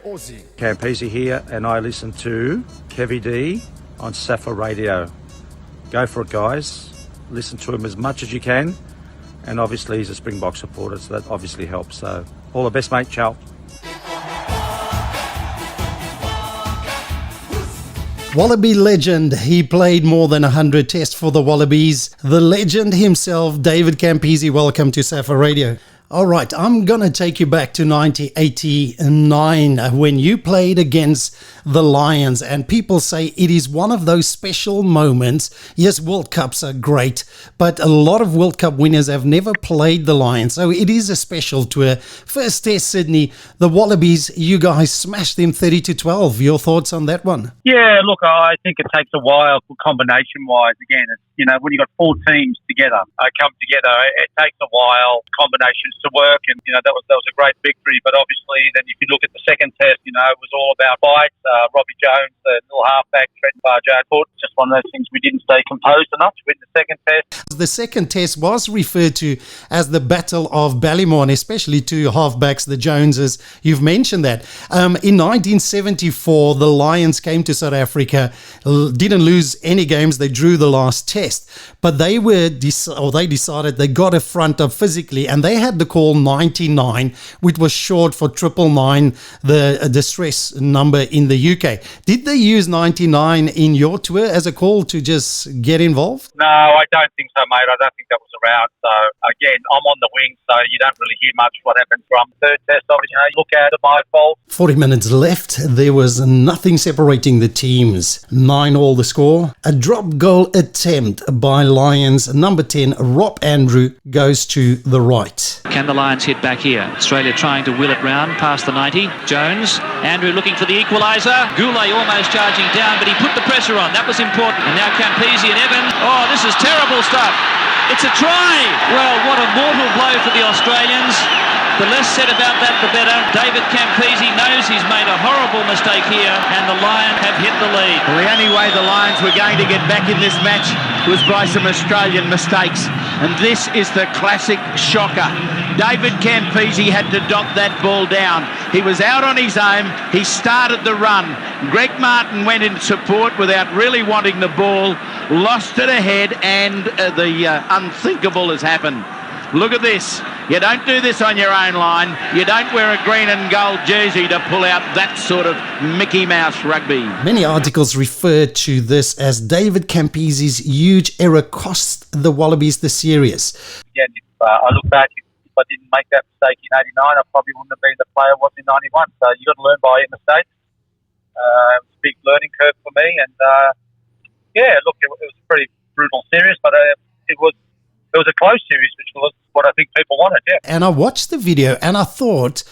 Aussie. Campese here, and I listen to Kevy D on Safa Radio. Go for it, guys. Listen to him as much as you can. And obviously he's a Springbok supporter, so that obviously helps. So all the best, mate. Ciao. Wallaby legend. He played more than 100 tests for the Wallabies. The legend himself, David Campese. Welcome to Safa Radio. All right, I'm going to take you back to 1989 when you played against the Lions, and people say it is one of those special moments. Yes, World Cups are great, but a lot of World Cup winners have never played the Lions, so it is a special tour. First test, Sydney, the Wallabies, you guys smashed them 30-12. Your thoughts on that one? Yeah, look, I think it takes a while combination-wise. Again, it's, when you've got four teams together, come together, it takes a while, combinations to work, and that was a great victory. But obviously, then if you look at the second test, it was all about fights. Robbie Jones, the little halfback, Trent Barjard, just one of those things we didn't stay composed enough to win the second test. The second test was referred to as the Battle of Ballymore, and especially two halfbacks, the Joneses. You've mentioned that. In 1974, the Lions came to South Africa, didn't lose any games. They drew the last test, but they decided they got a front up physically, and they had the call 99, which was short for 999, the distress number in the UK. Did they use 99 in your tour as a call to just get involved? No, I don't think so, mate. I don't think that was around. So, again, I'm on the wing, so you don't really hear much what happens from third test. Obviously, look at my fault. 40 minutes left. There was nothing separating the teams. 9-all the score. A drop goal attempt by Lions. Number 10, Rob Andrew, goes to the right. Can the Lions hit back here? Australia trying to wheel it round past the 90. Jones, Andrew looking for the equaliser. Goulet almost charging down, but he put the pressure on. That was important. And now Campese and Evan. Oh, this is terrible stuff. It's a try. Well, what a mortal blow for the Australians. The less said about that, the better. David Campese knows he's made a horrible mistake here, and the Lions have hit the lead. Well, the only way the Lions were going to get back in this match was by some Australian mistakes. And this is the classic shocker. David Campese had to dot that ball down. He was out on his own. He started the run. Greg Martin went in support without really wanting the ball, lost it ahead, and the unthinkable has happened. Look at this. You don't do this on your own line. You don't wear a green and gold jersey to pull out that sort of Mickey Mouse rugby. Many articles refer to this as David Campese's huge error cost the Wallabies the series. Again, if I look back, if I didn't make that mistake in 89, I probably wouldn't have been the player I was in 91. So you've got to learn by your mistakes. It was a big learning curve for me. And, look, it was a pretty brutal series, but it was a close series, which was what I think people wanted, yeah. And I watched the video and I thought,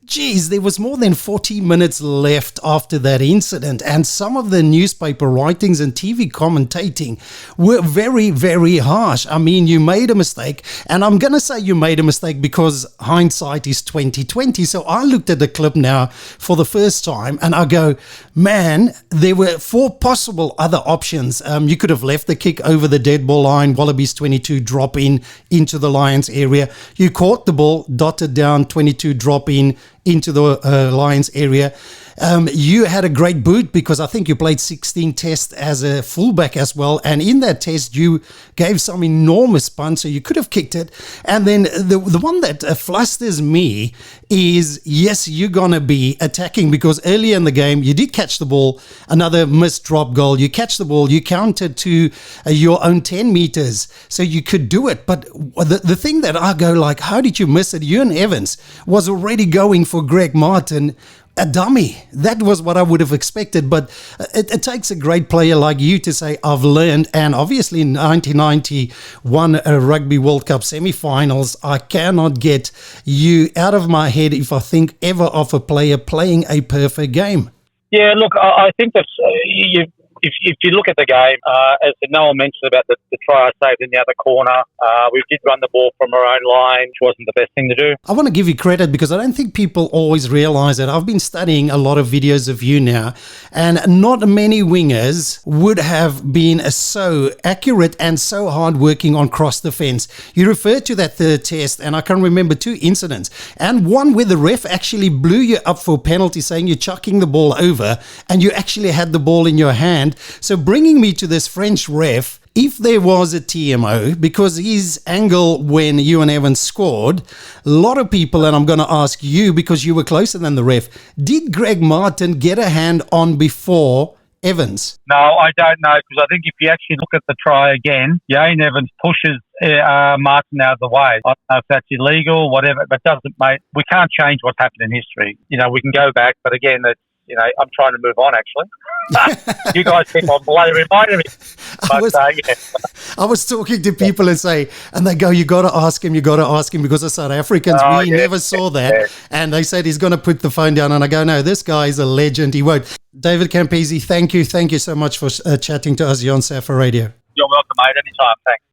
geez, there was more than 40 minutes left after that incident, and some of the newspaper writings and TV commentating were very, very harsh. I mean, you made a mistake, and I'm going to say you made a mistake because hindsight is 2020. So I looked at the clip now for the first time, and I go, man, there were 4 possible other options. You could have left the kick over the dead ball line, Wallabies 22 drop in into the Lions area. You caught the ball, dotted down 22 drop in into the Lions area. You had a great boot because I think you played 16 tests as a fullback as well. And in that test, you gave some enormous punts, so you could have kicked it. And then the one that flusters me is, yes, you're going to be attacking because earlier in the game, you did catch the ball, another missed drop goal. You catch the ball, you counted to your own 10 meters, so you could do it. But the thing that I go like, how did you miss it? Ewan Evans was already going for Greg Martin, a dummy. That was what I would have expected, but it takes a great player like you to say, I've learned. And obviously in 1991 Rugby World Cup semi-finals, I cannot get you out of my head if I think ever of a player playing a perfect game. Yeah, look, I think that's if you look at the game, as Noel mentioned about the try I saved in the other corner, we did run the ball from our own line, which wasn't the best thing to do. I want to give you credit because I don't think people always realize that. I've been studying a lot of videos of you now, and not many wingers would have been so accurate and so hardworking on cross defense. You referred to that third test, and I can remember 2 incidents, and one where the ref actually blew you up for penalty, saying you're chucking the ball over, and you actually had the ball in your hand. So bringing me to this French ref, if there was a TMO, because his angle when you and Evans scored, a lot of people, and I'm going to ask you because you were closer than the ref, did Greg Martin get a hand on before Evans? No, I don't know, because I think if you actually look at the try again, Yane Evans pushes Martin out of the way. I don't know if that's illegal, whatever, but doesn't, mate. We can't change what's happened in history. You know, we can go back, but again, it's, you know, I'm trying to move on, actually. You guys keep on bloody reminding me. But, I was talking to people and they go, you got to ask him, because as South Africans, we never saw that. Yeah. And they said he's going to put the phone down. And I go, no, this guy is a legend. He won't. David Campese, thank you so much for chatting to us here on Safa Radio. You're welcome, mate. Anytime. Thanks.